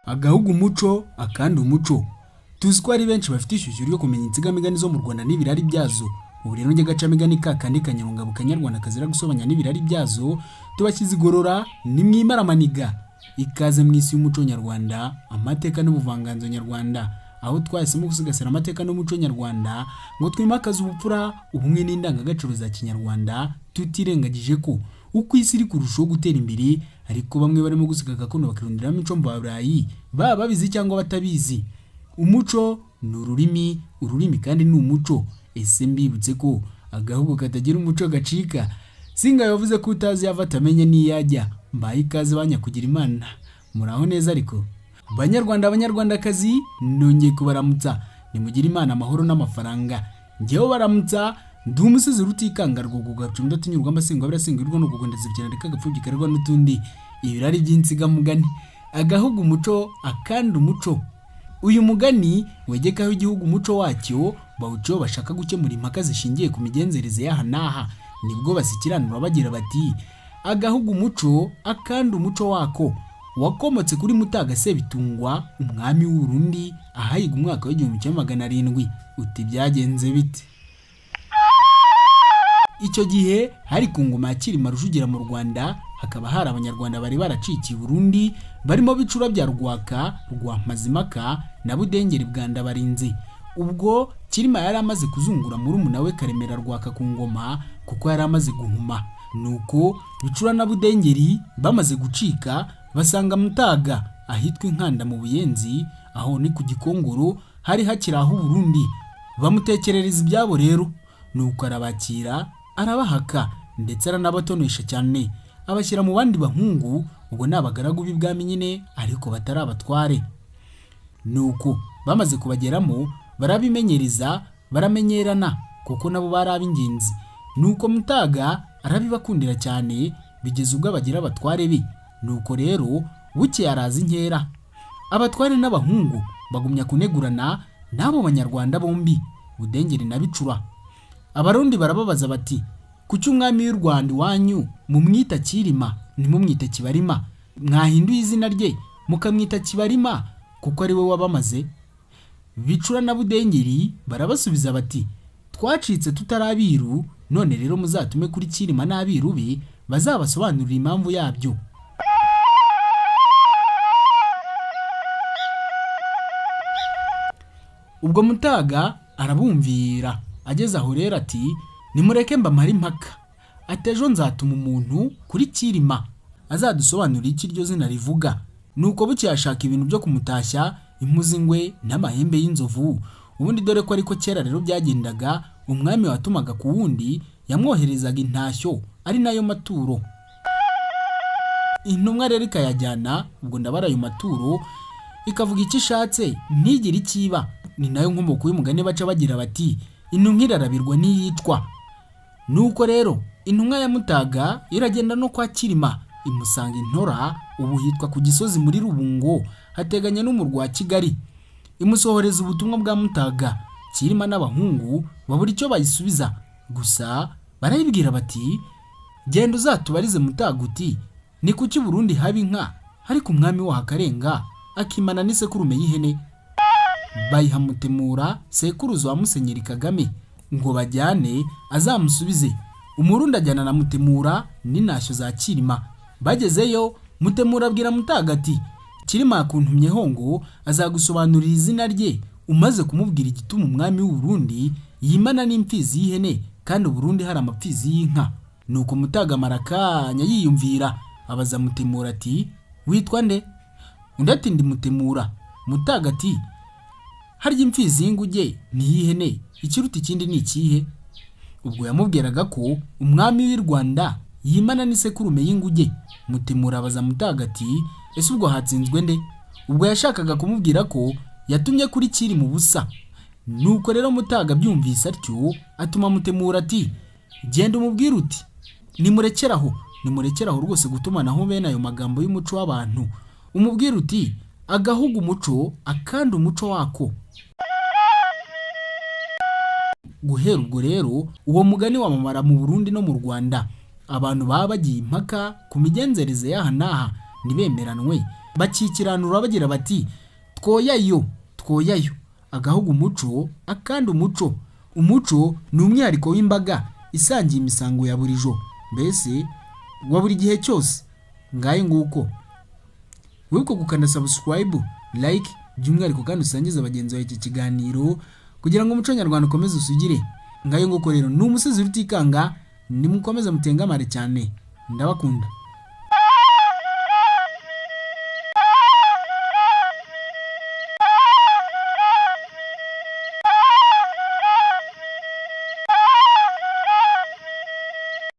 agahugu umuco akandi umuco. Tuzi ko ari benshi bafite ishyushyu ryo kumenya insigamigani zo mu Rwanda n'ibirari byazo. Ubu rero njye gacamigani kakandi kanyarungabo kanyarwanda kazira gusobanya n'ibirari byazo tubashyize igorora ni mwimaramaniga. Ikaze mu isi y'umuco nyarwanda, amateka n'ubuvanganzo nyarwanda, aho twahisemo gusigasira amateka n'umuco nyarwanda ngo twimakaze ubupfura, ubumwe n'indangagaciro za kinyarwanda, tutirengagije ko uko isi iri kurushaho gutera imbere ariko bamwe barimo gusiga gakondo bakirundiramo imico mvaburayi, baba babizi cyangwa batabizi. Umuco ni ururimi kandi ni umuco. Ese mbibutse ko agahugu katagira umuco gacika. Singa yavuze ko utazi yava atamenye n'iyajya. Mbaye ikaze banyakugira Imana. Muraho neza ariko banyarwandakazi, nongeye kubaramutsa. Nimugire Imana amahoro n'amafaranga. Njyewe baramutsa ndi umusizi rutikanga rwo gacumda tunyurwa amasingo abirasingirwa no kugondeza cyane reka gapfubyi karwa n'utundi ibirari by'insigamugani. Agahugu umuco akandi umuco. Uyu mugani wegekaho igihugu umuco wacyo bawuciyo bashaka gukemura impaka zishingiye ku migenzereze y'aha n'aha. Nibwo basikiranura bagira bati agahugu umuco akandi umuco wako. Wakomotse kuri Mutaga Sebitungwa, umwami w'u Burundi, ahayiga umwaka w'1700. Uti byagenze bite? Icyo gihe hari ku ngoma ya Cyilima Rujugira mu Rwanda, hakaba hari abanyarwanda bari baracikiye Burundi barimo bicura bya Rwaka, rwa Mazimaka na Budengeri bwa Ndabarinzi. Ubwo Cyilima yari amaze kuzungura murumuna we Karemera Rwaka ku ngoma kuko yari amaze guhuma. Nuko bicura na Budengeri bamaze gucika basanga Mutaga ahitwa Inkanda mu Buyenzi, aho ni ku Gikongoro hari hakiri aho Burundi. Bamutekerereza ibyabo rero, nuko arabakira arabahaka ndetse aranabatonesha cyane, abashyira mu bandi bahungu. Ubwo ni abagaragu b'ibwami nyine ariko batari abatware. Nuko bamaze kubageramo barabimenyereza, baramenyerana kuko nabo bari ab'ingenzi. Nuko Mutaga arabibakundira cyane bigeze ubwo bagira abatware be. Nuko rero buke araza inkera, abatware n'abahungu bagumya kunegurana n'abo banyarwanda bombi, Budengeri na Bicura. Abarundi barababaza bati kuki umwami w'u Rwanda iwanyu mumwita Cyilima nimumwite Kibarima? Mwahinduye izina rye mukamwita Kibarima kuko ari we wabamaze? Bicura na Budengeri barabasubiza bati twacitse tutarabiru, none rero muzatume kuri Cyilima n'abiru be bazabasobanurira impamvu yabyo. Ubwo Mutaga arabumvira, ageze aho rero ati nimureke mbamare impaka. Atejo nzatuma umuntu kuri Cyilima azadusobanurira iki iryo zina rivuga. Nuko buke yashaka ibintu byo kumutashya, impuzingwe n'amahembe y'inzovu. Ubundi dore ko ariko kera rero byagendaga, umwami watumaga ku wundi yamwoherezaga intashyo ari nayo maturo. Intumwa rero ikayajyana, ubwo ndabara ayo maturo ikavuga icyo ishatse ntigire ikiba. Ni nayo nkomoko y'umugani baca bagira bati intumwa irarabirwa n'iyicwa. Nuko rero intumwa ya Mutaga iragenda no kwa Cyilima imusanga Intora, ubu hitwa ku Gisozi muri Rubungo hateganya n'umurwa wa Kigali. Imusohoreza ubutumwa bwa Mutaga. Cyilima n'abahungu babura icyo bayisubiza, gusa barayibwira bati genda uzatubarize Mutaga uti ni kuki Burundi haba inka ariko umwami waho akarenga akimana n'isekurume y'ihene? Bayiha Mutemura, sekuruza wa Musenyeri Kagame, ngo bajyane azamusubize. Umurundi ajyana na Mutemura n'intashyo za Cyilima. Bagezeyo Mutemura abwira Mutaga ati Cyilima akuntumyeho ngo azagusobanurira izina rye, umaze kumubwira igituma umwami w'u Burundi yimana n'imfizi y'ihene kandi Burundi hari amapfizi y'inka. Nuko Mutaga marakanya yiyumvira, abaza Mutemura ati witwa nde? Undi ati ndi Mutemura. Mutaga ati harya imfizi y'inguge ni y'ihene, ikiruta ikindi ni ikihe? Ubwo yamubwiraga ko umwami w'u Rwanda yimana n'isekurume y'inguge. Mutemura abaza Mutaga ati ese ubwo hatsinzwe nde? Ubwo yashakaga kumubwira ko yatumye kuri Cyilima ubusa. Nuko rero Mutaga byumvise atyo atuma Mutemura ati genda umubwire uti nimurekeraho rwose gutumanaho bene ayo magambo y'umuco w'abantu. Umubwire uti agahugu umuco akandi umuco wako. Guhera ubwo rero uwo mugani wamamara mu Burundi no mu Rwanda. Abantu baba bagiye impaka ku migenzereze y'aha n'aha ntibemeranwe bakikiranura bagira bati twoyayo agahugu umuco akandi umuco ni umwihariko w'imbaga isangiye imisango ya buri jo mbese wa buri gihe cyose. Ngaye nguko wibuke gukanda subscribe, like by'umwihariko kandi usangiza bagenzi bawe iki kiganiro kugira ngo umuco nyarwanda ukomeze usugire. Ngaye nguko rero ni umusizi Rutikanga, nimukomeze mutengamare cyane, ndabakunda.